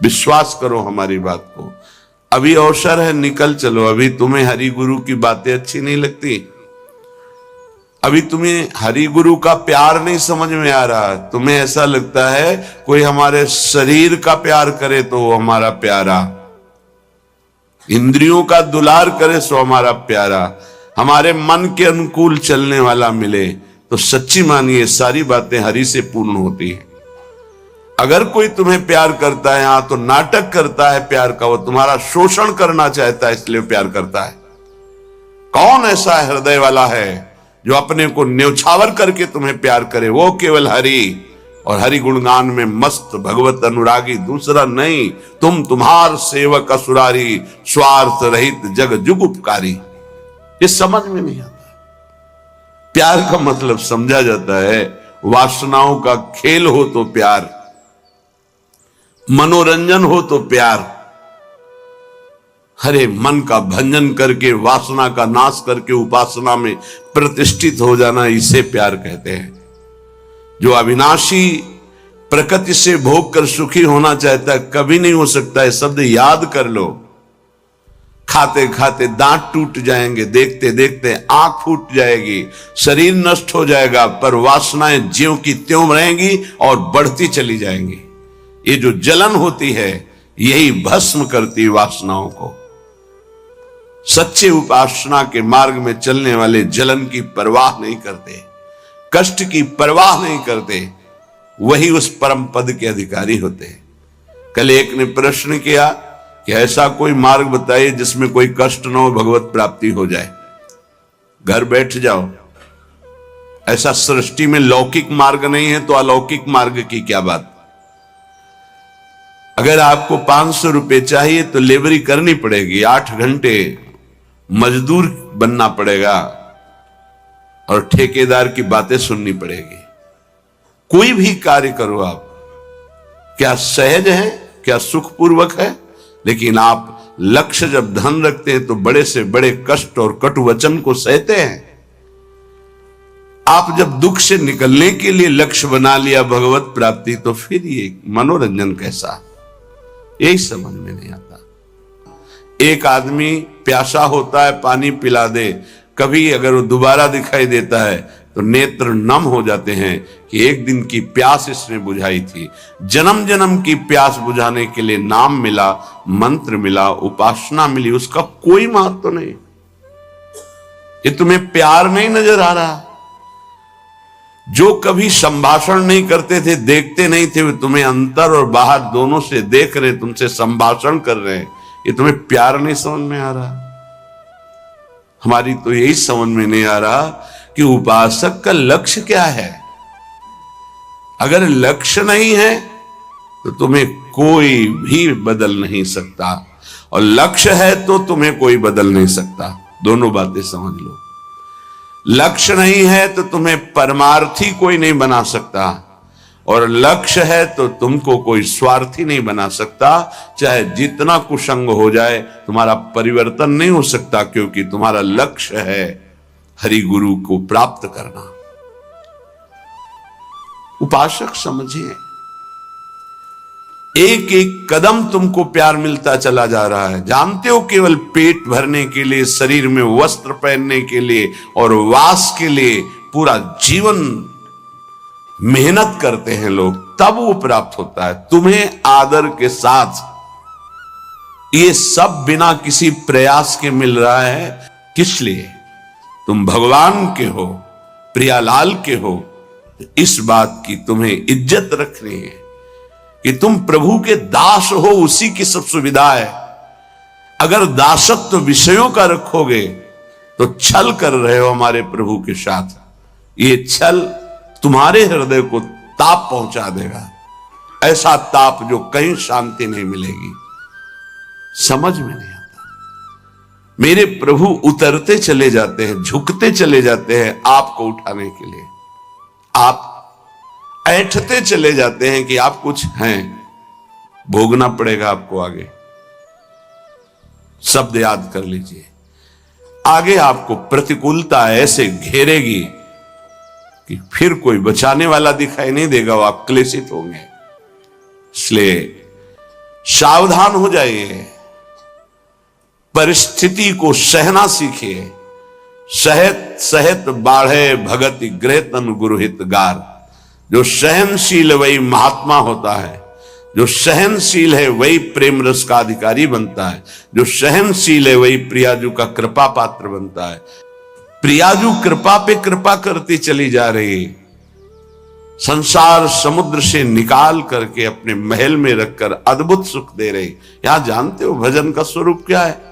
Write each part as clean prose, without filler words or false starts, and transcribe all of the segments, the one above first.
विश्वास करो हमारी बात को। अभी अवसर है, निकल चलो। अभी तुम्हें हरि गुरु की बातें अच्छी नहीं लगती, अभी तुम्हें हरि गुरु का प्यार नहीं समझ में आ रहा, तुम्हें ऐसा लगता है कोई हमारे शरीर का प्यार करे तो वो हमारा प्यारा, इंद्रियों का दुलार करे सो हमारा प्यारा, हमारे मन के अनुकूल चलने वाला मिले तो सच्ची मानिए सारी बातें हरि से पूर्ण होती हैं। अगर कोई तुम्हें प्यार करता है यहां तो नाटक करता है प्यार का, वो तुम्हारा शोषण करना चाहता है इसलिए प्यार करता है। कौन ऐसा हृदय वाला है जो अपने को न्यौछावर करके तुम्हें प्यार करे? वो केवल हरि, और हरि गुणगान में मस्त भगवत अनुरागी, दूसरा नहीं। तुम तुम्हार सेवक असुरारी, स्वार्थ रहित जग जुग उपकारी। ये समझ में नहीं आता। प्यार का मतलब समझा जाता है वासनाओं का खेल हो तो प्यार, मनोरंजन हो तो प्यार, हरे मन का भंजन करके वासना का नाश करके उपासना में प्रतिष्ठित हो जाना, इसे प्यार कहते हैं। जो अविनाशी प्रकृति से भोग कर सुखी होना चाहता है कभी नहीं हो सकता है। शब्द याद कर लो। खाते खाते दांत टूट जाएंगे, देखते देखते आंख फूट जाएगी, शरीर नष्ट हो जाएगा, पर वासनाएं ज्यों की त्यों रहेंगी और बढ़ती चली जाएंगी। ये जो जलन होती है यही भस्म करती वासनाओं को। सच्चे उपासना के मार्ग में चलने वाले जलन की परवाह नहीं करते, कष्ट की परवाह नहीं करते, वही उस परम पद के अधिकारी होते हैं। कल एक ने प्रश्न किया कि ऐसा कोई मार्ग बताइए जिसमें कोई कष्ट न हो, भगवत प्राप्ति हो जाए। घर बैठ जाओ। ऐसा सृष्टि में लौकिक मार्ग नहीं है तो अलौकिक मार्ग की क्या बात। अगर आपको 500 रुपए चाहिए तो लेबरी करनी पड़ेगी, 8 घंटे मजदूर बनना पड़ेगा और ठेकेदार की बातें सुननी पड़ेगी। कोई भी कार्य करो आप, क्या सहज है, क्या सुखपूर्वक है, लेकिन आप लक्ष्य जब धन रखते हैं तो बड़े से बड़े कष्ट और कटु वचन को सहते हैं। आप जब दुख से निकलने के लिए लक्ष्य बना लिया भगवत प्राप्ति, तो फिर ये मनोरंजन कैसा, यही समझ में नहीं आता। एक आदमी प्यासा होता है, पानी पिला दे, कभी अगर वो दोबारा दिखाई देता है तो नेत्र नम हो जाते हैं कि एक दिन की प्यास इसने बुझाई थी। जन्म जन्म की प्यास बुझाने के लिए नाम मिला, मंत्र मिला, उपासना मिली, उसका कोई महत्व तो नहीं। ये तुम्हें प्यार नहीं नजर आ रहा? जो कभी संभाषण नहीं करते थे, देखते नहीं थे, वे तुम्हें अंतर और बाहर दोनों से देख रहे, तुमसे संभाषण कर रहे हैं, ये तुम्हें प्यार नहीं समझ में आ रहा? हमारी तो यही समझ में नहीं आ रहा कि उपासक का लक्ष्य क्या है। अगर लक्ष्य नहीं है तो तुम्हें कोई भी बदल नहीं सकता, और लक्ष्य है तो तुम्हें कोई बदल नहीं सकता। दोनों बातें समझ लो। लक्ष्य नहीं है तो तुम्हें परमार्थी कोई नहीं बना सकता, और लक्ष्य है तो तुमको कोई स्वार्थी नहीं बना सकता। चाहे जितना कुसंग हो जाए, तुम्हारा परिवर्तन नहीं हो सकता, क्योंकि तुम्हारा लक्ष्य है हरि गुरु को प्राप्त करना। उपासक समझिए, एक एक कदम तुमको प्यार मिलता चला जा रहा है। जानते हो, केवल पेट भरने के लिए, शरीर में वस्त्र पहनने के लिए और वास के लिए पूरा जीवन मेहनत करते हैं लोग, तब वो प्राप्त होता है। तुम्हें आदर के साथ ये सब बिना किसी प्रयास के मिल रहा है। किस लिए? तुम भगवान के हो, प्रियालाल के हो। इस बात की तुम्हें इज्जत रखनी है कि तुम प्रभु के दास हो, उसी की सब सुविधा है। अगर दासत्व विषयों का रखोगे तो छल कर रहे हो हमारे प्रभु के साथ। ये छल तुम्हारे हृदय को ताप पहुंचा देगा, ऐसा ताप जो कहीं शांति नहीं मिलेगी। समझ में नहीं आता। मेरे प्रभु उतरते चले जाते हैं, झुकते चले जाते हैं आपको उठाने के लिए। आप ऐंठते चले जाते हैं कि आप कुछ हैं, भोगना पड़ेगा आपको आगे। शब्द याद कर लीजिए। आगे आपको प्रतिकूलता ऐसे घेरेगी कि फिर कोई बचाने वाला दिखाई नहीं देगा, वो आप क्लेशित होंगे। इसलिए सावधान हो जाइए, परिस्थिति को सहना सीखिए। सहत सहत बाढ़े भगति गृह तन गुरुहित गार। जो सहनशील वही महात्मा होता है, जो सहनशील है वही प्रेम रस का अधिकारी बनता है, जो सहनशील है वही प्रियाजू का कृपा पात्र बनता है। प्रियाजू कृपा पे कृपा करती चली जा रही, संसार समुद्र से निकाल करके अपने महल में रखकर अद्भुत सुख दे रही। यहां जानते हो भजन का स्वरूप क्या है?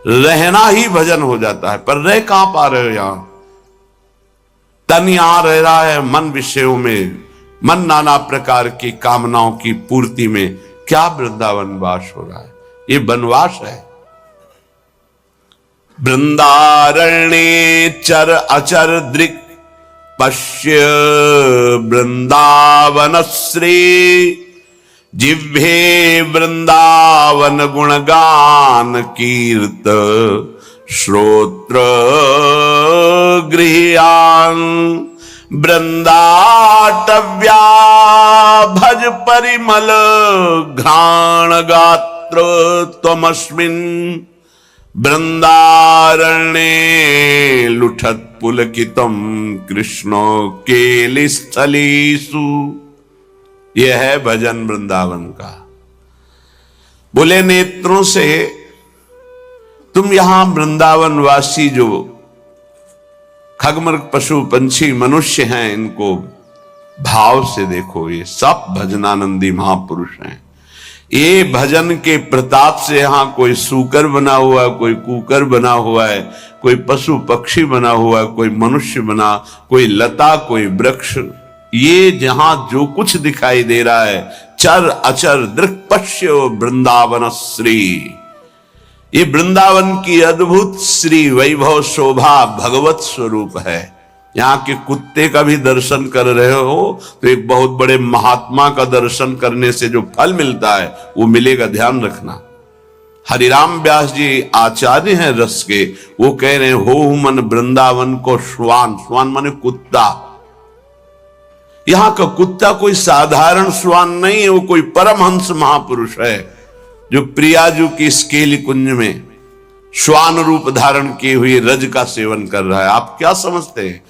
रहना ही भजन हो जाता है। पर रह कहां पा रहे हो? यहां तन यहां रह रहा है मन विषयों में, मन नाना प्रकार की कामनाओं की पूर्ति में। क्या वृंदावन वास हो रहा है? ये बनवास है। वृंदारण्ये चर अचर दृक् पश्य वृंदावन श्री। जिह्वे वृंदावन गुणगान कीर्त श्रोत्र गृह्यान। वृंदाटव्या भज परिमल घ्राण गात्र त्वमस्मिन्। वृंदारण्ये लुठत पुलकितम कृष्णो केलिस्थलीसु। यह है भजन वृंदावन का। बोले नेत्रों से तुम यहां वृंदावन वासी जो खगमृग पशु पंछी मनुष्य हैं, इनको भाव से देखो। ये सब भजनानंदी महापुरुष हैं। ये भजन के प्रताप से यहां कोई सूकर बना हुआ है, कोई कुकर बना हुआ है, कोई पशु पक्षी बना हुआ है, कोई मनुष्य बना, कोई लता, कोई वृक्ष। ये जहां जो कुछ दिखाई दे रहा है, चर अचर दृक् पश्य वृंदावन श्री। ये वृंदावन की अद्भुत श्री वैभव शोभा भगवत स्वरूप है। यहां के कुत्ते का भी दर्शन कर रहे हो तो एक बहुत बड़े महात्मा का दर्शन करने से जो फल मिलता है वो मिलेगा, ध्यान रखना। हरिराम व्यास जी आचार्य हैं रस के, वो कह रहे हो मन वृंदावन को श्वान। श्वान माने कुत्ता। यहां का कुत्ता कोई साधारण श्वान नहीं है, वो कोई परमहंस महापुरुष है जो प्रियाजू की स्केली कुंज में श्वान रूप धारण किए हुए रज का सेवन कर रहा है। आप क्या समझते हैं?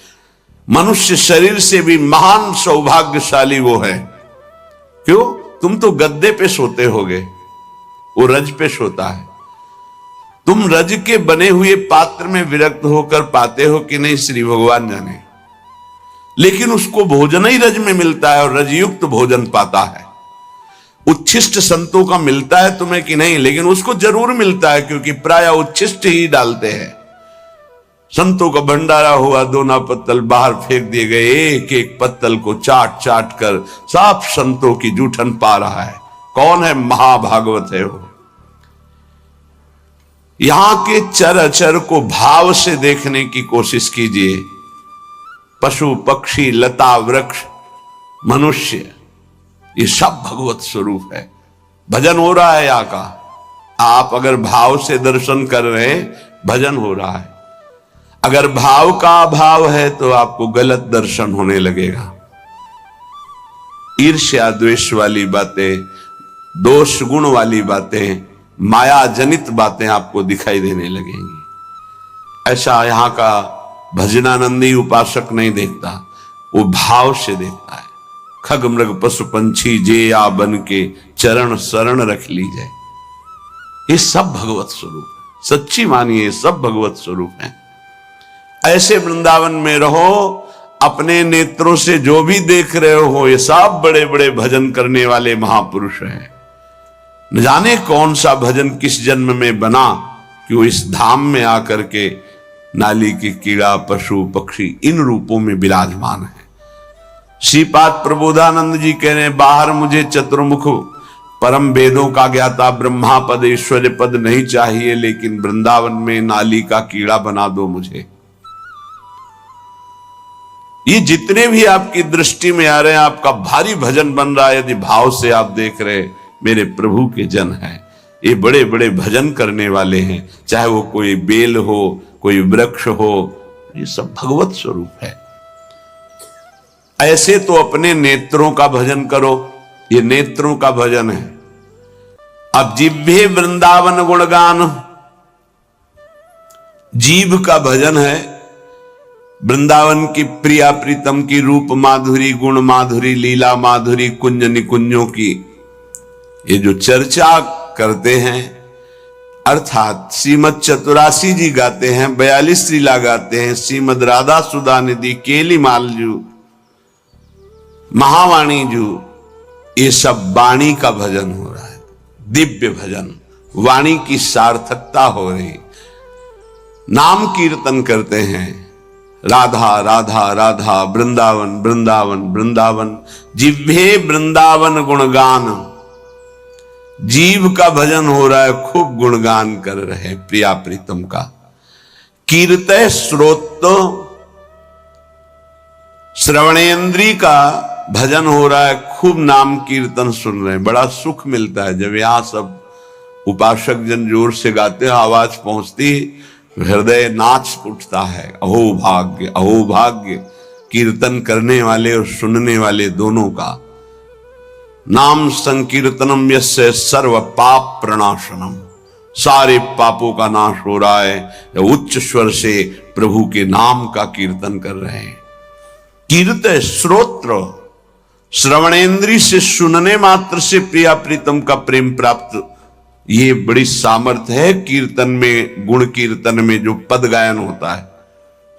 मनुष्य शरीर से भी महान सौभाग्यशाली वो है। क्यों? तुम तो गद्दे पे सोते होगे, वो रज पे सोता है। तुम रज के बने हुए पात्र में विरक्त होकर पाते हो कि नहीं, श्री भगवान जाने। लेकिन उसको भोजन ही रज में मिलता है और रजयुक्त भोजन पाता है। उच्छिष्ट संतों का मिलता है तुम्हें कि नहीं, लेकिन उसको जरूर मिलता है क्योंकि प्राय उच्छिष्ट ही डालते हैं। संतों का भंडारा हुआ, दोना पत्तल बाहर फेंक दिए गए, एक एक पत्तल को चाट चाट कर साफ संतों की जूठन पा रहा है। कौन है? महाभागवत है वो। यहां के चर अचर को भाव से देखने की कोशिश कीजिए। पशु पक्षी लता वृक्ष मनुष्य, ये सब भगवत स्वरूप है। भजन हो रहा है यहाँ का। आप अगर भाव से दर्शन कर रहे हैं, भजन हो रहा है। अगर भाव का अभाव है तो आपको गलत दर्शन होने लगेगा। ईर्ष्या द्वेष वाली बातें, दोष गुण वाली बातें, माया जनित बातें आपको दिखाई देने लगेंगी। ऐसा यहां का भजनानंदी उपासक नहीं देखता, वो भाव से देखता है। खग मृग पशु पंछी जे या बन के चरण शरण रख लीजिए। ये सब भगवत स्वरूप है। सच्ची मानिए, सब भगवत स्वरूप है। ऐसे वृंदावन में रहो, अपने नेत्रों से जो भी देख रहे हो ये सब बड़े बड़े भजन करने वाले महापुरुष हैं। न जाने कौन सा भजन किस जन्म में बना कि वो इस धाम में आकर के नाली की कीड़ा पशु पक्षी इन रूपों में विराजमान है। श्रीपाद प्रबोधानंद जी कह रहे हैं, बाहर मुझे चतुर्मुख परम वेदों का ज्ञाता ब्रह्मा पद ऐश्वर्य पद नहीं चाहिए, लेकिन वृंदावन में नाली का कीड़ा बना दो मुझे। ये जितने भी आपकी दृष्टि में आ रहे हैं, आपका भारी भजन बन रहा है। यदि भाव से आप देख रहे मेरे प्रभु के जन हैं, ये बड़े बड़े भजन करने वाले हैं। चाहे वो कोई बेल हो, कोई वृक्ष हो, ये सब भगवत स्वरूप है। ऐसे तो अपने नेत्रों का भजन करो। ये नेत्रों का भजन है। अब जिह्वे वृंदावन गुणगान, जीव का भजन है वृंदावन की प्रिया प्रीतम की रूप माधुरी, गुण माधुरी, लीला माधुरी, कुंज निकुंजों की ये जो चर्चा करते हैं, अर्थात श्रीमद चतुरासी जी गाते हैं, 42 लीला गाते हैं, श्रीमद राधा सुधा निधि, केली मालजू, महावाणी जू, ये सब वाणी का भजन हो रहा है, दिव्य भजन, वाणी की सार्थकता हो रही। नाम कीर्तन करते हैं, राधा राधा राधा, वृंदावन वृंदावन वृंदावन, जिह्वे वृंदावन गुणगान, जीव का भजन हो रहा है, खूब गुणगान कर रहे हैं प्रिया प्रीतम का। कीर्तय श्रोत, श्रवणेन्द्री का भजन हो रहा है, खूब नाम कीर्तन सुन रहे हैं, बड़ा सुख मिलता है जब यहां सब उपासक जन जोर से गाते हैं, आवाज पहुंचती, हृदय नाच उठता है। अहो भाग्य, अहो भाग्य, कीर्तन करने वाले और सुनने वाले दोनों का। नाम संकीर्तनम यस्य सर्व पाप प्रणाशनम, सारे पापों का नाश हो रहा है। उच्च स्वर से प्रभु के नाम का कीर्तन कर रहे हैं। कीर्तन श्रोत्र, श्रवणेन्द्री से सुनने मात्र से प्रिया प्रीतम का प्रेम प्राप्त, ये बड़ी सामर्थ्य है कीर्तन में। गुण कीर्तन में जो पद गायन होता है,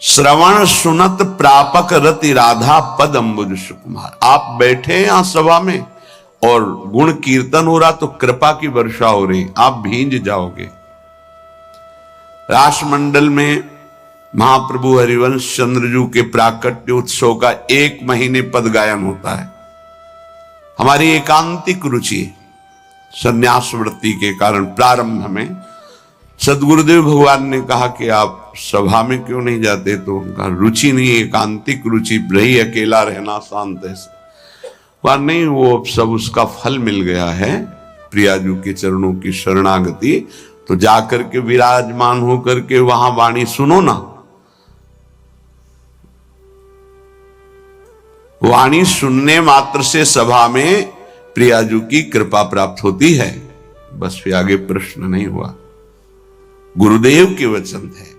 श्रवण सुनत प्रापक रति राधा पद अम्बुज सुकुमार। आप बैठे यहां सभा में और गुण कीर्तन हो रहा तो कृपा की वर्षा हो रही, आप भींज जाओगे। रासमंडल में महाप्रभु हरिवंश चंद्रजू के प्राकट्य उत्सव का 1 महीने पद गायन होता है। हमारी एकांतिक रुचि संन्यास वृत्ति के कारण प्रारंभ में सदगुरुदेव भगवान ने कहा कि आप सभा में क्यों नहीं जाते, तो उनका रुचि नहीं, एकांतिक रुचि रही, अकेला रहना शांत ऐसे पर नहीं। वो सब उसका फल मिल गया है, प्रियाजू के चरणों की शरणागति। तो जाकर के विराजमान होकर के वहां वाणी सुनो ना, वाणी सुनने मात्र से सभा में प्रियाजू की कृपा प्राप्त होती है। बस फिर आगे प्रश्न नहीं हुआ, गुरुदेव के वचन है।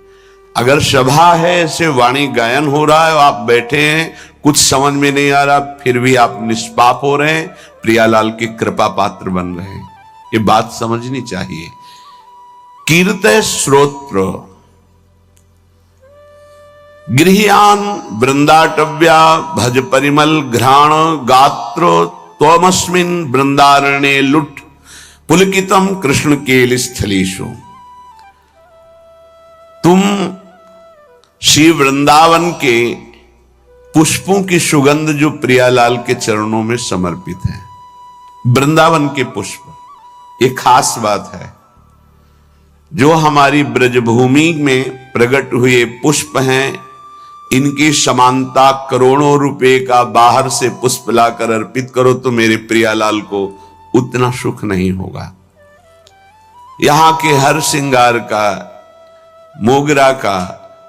अगर सभा है, ऐसे वाणी गायन हो रहा है, आप बैठे हैं, कुछ समझ में नहीं आ रहा, फिर भी आप निष्पाप हो रहे हैं, प्रियालाल की कृपा पात्र बन रहे हैं, ये बात समझनी चाहिए। कीर्तय श्रोत्र, गृह्यान वृंदाटव्या, भज परिमल घ्राण गात्र, त्वमस्मिन् वृंदारण्ये लुट पुलकितम कृष्ण केल स्थलीषु। तुम श्री वृंदावन के पुष्पों की सुगंध जो प्रियालाल के चरणों में समर्पित है, वृंदावन के पुष्प, ये खास बात है। जो हमारी ब्रजभूमि में प्रकट हुए पुष्प हैं, इनकी समानता करोड़ों रुपए का बाहर से पुष्प लाकर अर्पित करो तो मेरे प्रियालाल को उतना सुख नहीं होगा। यहां के हर श्रृंगार का, मोगरा का,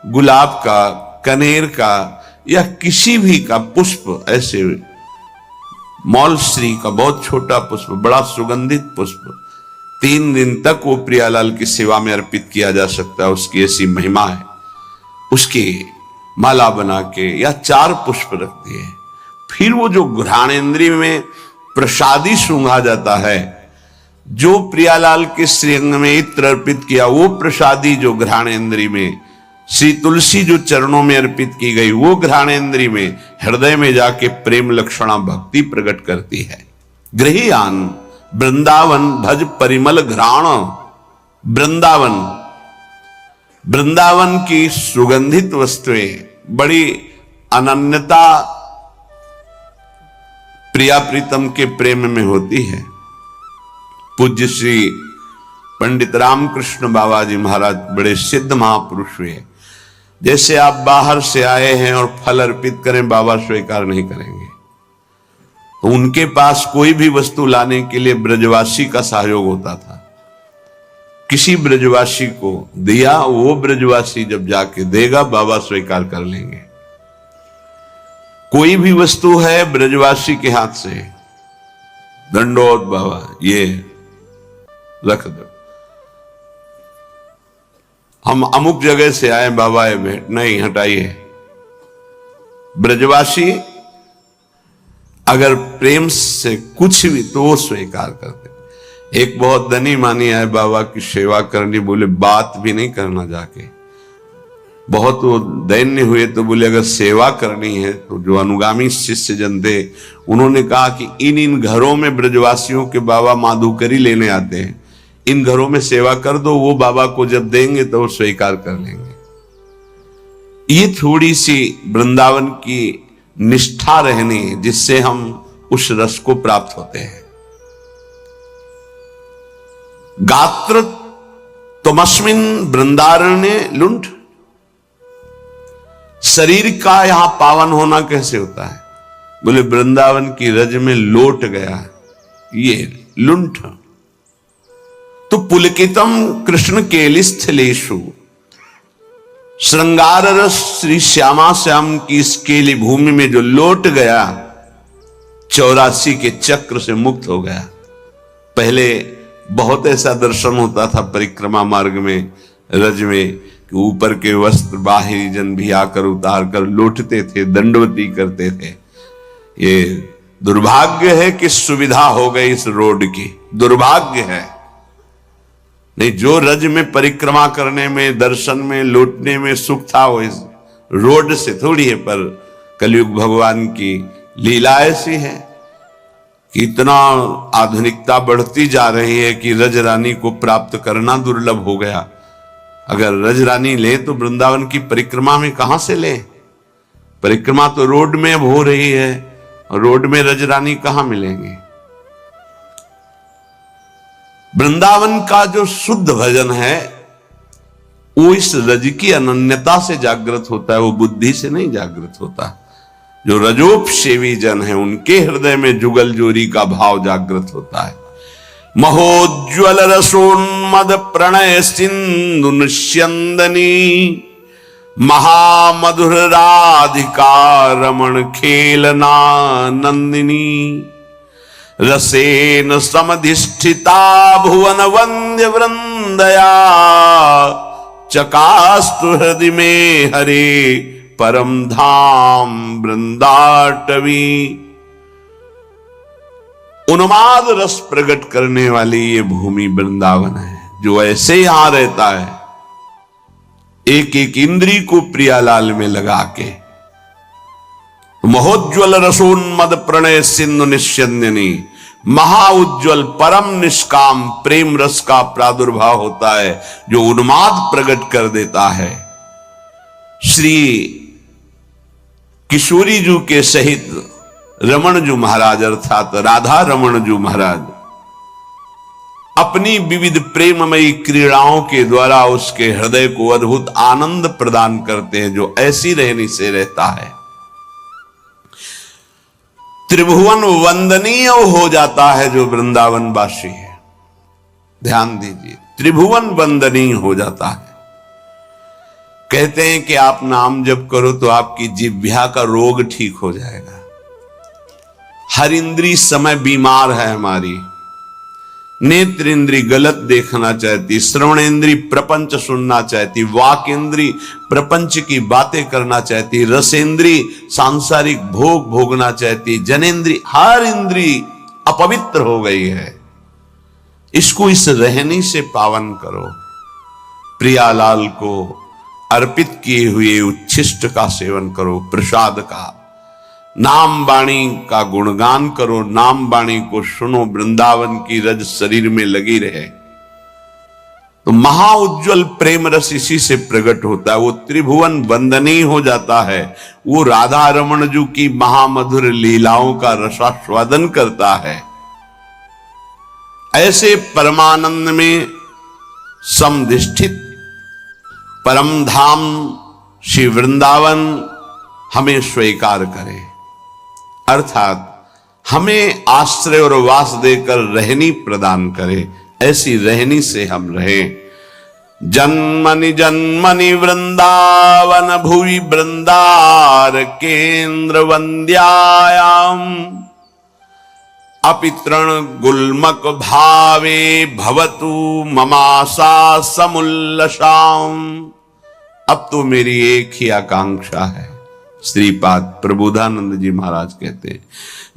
गुलाब का, कनेर का या किसी भी का पुष्प, ऐसे मौलश्री का बहुत छोटा पुष्प, बड़ा सुगंधित पुष्प, 3 दिन तक वो प्रियालाल की सेवा में अर्पित किया जा सकता है, उसकी ऐसी महिमा है। उसकी माला बना के या 4 पुष्प रख दिए, फिर वो जो घ्राणेन्द्रिय में प्रसादी सूंघा जाता है, जो प्रियालाल के श्रीअंग में इत्र अर्पित किया, वो प्रसादी जो घ्राणेन्द्रिय में, श्री तुलसी जो चरणों में अर्पित की गई, वो घ्राणेन्द्रिय में, हृदय में जाके प्रेम लक्षणा भक्ति प्रकट करती है। गृह्यान वृंदावन भज परिमल घ्राण, वृंदावन, वृंदावन की सुगंधित वस्तुएं बड़ी अनन्यता प्रिया प्रीतम के प्रेम में होती है। पूज्य श्री पंडित रामकृष्ण बाबा जी महाराज बड़े सिद्ध महापुरुष हुए। जैसे आप बाहर से आए हैं और फल अर्पित करें, बाबा स्वीकार नहीं करेंगे, तो उनके पास कोई भी वस्तु लाने के लिए ब्रजवासी का सहयोग होता था। किसी ब्रजवासी को दिया, वो ब्रजवासी जब जाके देगा, बाबा स्वीकार कर लेंगे। कोई भी वस्तु है ब्रजवासी के हाथ से, दंडोत बाबा, ये रख दो। हम अमुक जगह से आए बाबा, ये भेंट नहीं, हटाइए। ब्रजवासी अगर प्रेम से कुछ भी तो वो स्वीकार करते। एक बहुत धनी मानी आए बाबा की सेवा करनी, बोले बात भी नहीं करना जाके। बहुत वो दैन्य हुए तो बोले अगर सेवा करनी है तो जो अनुगामी शिष्य जन थे उन्होंने कहा कि इन इन घरों में ब्रजवासियों के बाबा माधुकरी लेने आते हैं, इन घरों में सेवा कर दो, वो बाबा को जब देंगे तो वो स्वीकार कर लेंगे। ये थोड़ी सी वृंदावन की निष्ठा रहनी जिससे हम उस रस को प्राप्त होते हैं। गात्र तमस्मिन वृंदारण्य लुंठ, शरीर का यहां पावन होना कैसे होता है? बोले वृंदावन की रज में लोट गया ये लुंठ। तो पुलकितम कृष्ण केलिस्थलेषु, श्रृंगार रस श्री श्यामा श्याम की इस केली भूमि में जो लौट गया, 84 के चक्र से मुक्त हो गया। पहले बहुत ऐसा दर्शन होता था परिक्रमा मार्ग में, रज में, कि ऊपर के वस्त्र बाहरी जन भी आकर उतार कर लौटते थे, दंडवती करते थे। ये दुर्भाग्य है कि सुविधा हो गई इस रोड की, दुर्भाग्य है। नहीं, जो रज में परिक्रमा करने में, दर्शन में, लौटने में सुख था वो इस रोड से थोड़ी है। पर कलयुग भगवान की लीला ऐसी है कि इतना आधुनिकता बढ़ती जा रही है कि रज रानी को प्राप्त करना दुर्लभ हो गया। अगर रज रानी ले तो वृंदावन की परिक्रमा में कहां से ले? परिक्रमा तो रोड में अब हो रही है, और रोड में रज रानी कहां मिलेंगे? वृंदावन का जो शुद्ध भजन है वो इस रज की अनन्यता से जागृत होता है, वो बुद्धि से नहीं जागृत होता। जो रजोपसेवी जन है उनके हृदय में जुगल जोरी का भाव जागृत होता है। महोज्वल रसोन्मद प्रणय सिंधु निस्यंदनी, महामधुर राधिका रमण खेलना नंदिनी, रसेन समधिष्ठिता भुवन वंद्य वृंदया, चकास्तु हृदय में हरे परम धाम वृंदाटवी। उन्माद रस प्रकट करने वाली ये भूमि वृंदावन है, जो ऐसे यहां रहता है एक एक इंद्री को प्रियालाल में लगा के। महोज्वल रसोन्मद प्रणय सिंधु निस्यंदिनी, महाउज्ज्वल परम निष्काम प्रेम रस का प्रादुर्भाव होता है जो उन्माद प्रकट कर देता है। श्री किशोरी जी के सहित रमण जी महाराज अर्थात राधा रमण जी महाराज अपनी विविध प्रेममयी क्रीड़ाओं के द्वारा उसके हृदय को अद्भुत आनंद प्रदान करते हैं, जो ऐसी रहनी से रहता है। त्रिभुवन वंदनीय हो जाता है जो वृंदावन वासी है। ध्यान दीजिए, त्रिभुवन वंदनीय हो जाता है। कहते हैं कि आप नाम जप करो तो आपकी जिह्वा का रोग ठीक हो जाएगा। हर इंद्री समय बीमार है हमारी। नेत्र इंद्री गलत देखना चाहती, श्रवण इंद्री प्रपंच सुनना चाहती, वाक इंद्री प्रपंच की बातें करना चाहती, रस इंद्री सांसारिक भोग भोगना चाहती, जनेन्द्री, हर इंद्री अपवित्र हो गई है। इसको इस रहनी से पावन करो। प्रियालाल को अर्पित किए हुए उच्छिष्ट का सेवन करो, प्रसाद का। नाम वाणी का गुणगान करो, नाम वाणी को सुनो, वृंदावन की रज शरीर में लगी रहे तो महाउज्ज्वल प्रेम रस इसी से प्रकट होता है। वो त्रिभुवन वंदनीय हो जाता है। वो राधा रमण जी की महामधुर लीलाओं का रसास्वादन करता है। ऐसे परमानंद में समधिष्ठित परम धाम श्री वृंदावन हमें स्वीकार करे, अर्थात हमें आश्रय और वास देकर रहनी प्रदान करे। ऐसी रहनी से हम रहें। जन्मनि जन्मनि वृंदावन भुवि वृंदार केंद्र वंद्यायाम, अपि तृण गुल्मक भावे भवतु ममाशा समुल्लसाम। अब तो मेरी एक ही आकांक्षा है। श्रीपाद प्रबोधानंद जी महाराज कहते हैं,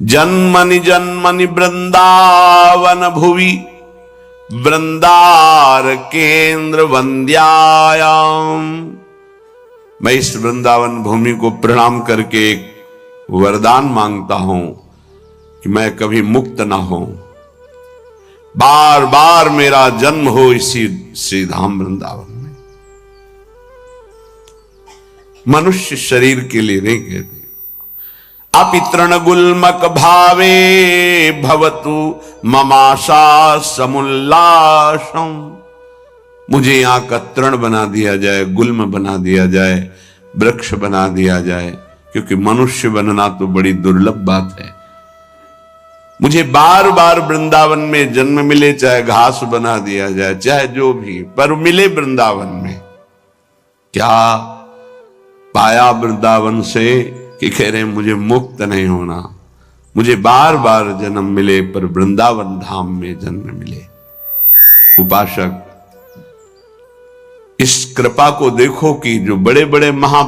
जन्मनि जन्मनि वृंदावन भुवि वृंदार केंद्र वंद्यायाम। मैं इस वृंदावन भूमि को प्रणाम करके एक वरदान मांगता हूं कि मैं कभी मुक्त ना हो, बार बार मेरा जन्म हो इसी श्रीधाम वृंदावन में। मनुष्य शरीर के लिए नहीं कहते। अपि तृण गुल्मक भावे भवतु ममाशा समुल्लासम। मुझे यहां का तृण बना दिया जाए, गुल्म बना दिया जाए, वृक्ष बना दिया जाए, क्योंकि मनुष्य बनना तो बड़ी दुर्लभ बात है। मुझे बार बार वृंदावन में जन्म मिले, चाहे घास बना दिया जाए, चाहे जो भी, पर मिले वृंदावन में। क्या पाया वृंदावन से कि कह रहे मुझे मुक्त नहीं होना, मुझे बार बार जन्म मिले पर वृंदावन धाम में जन्म मिले। उपासक, इस कृपा को देखो कि जो बड़े बड़े महा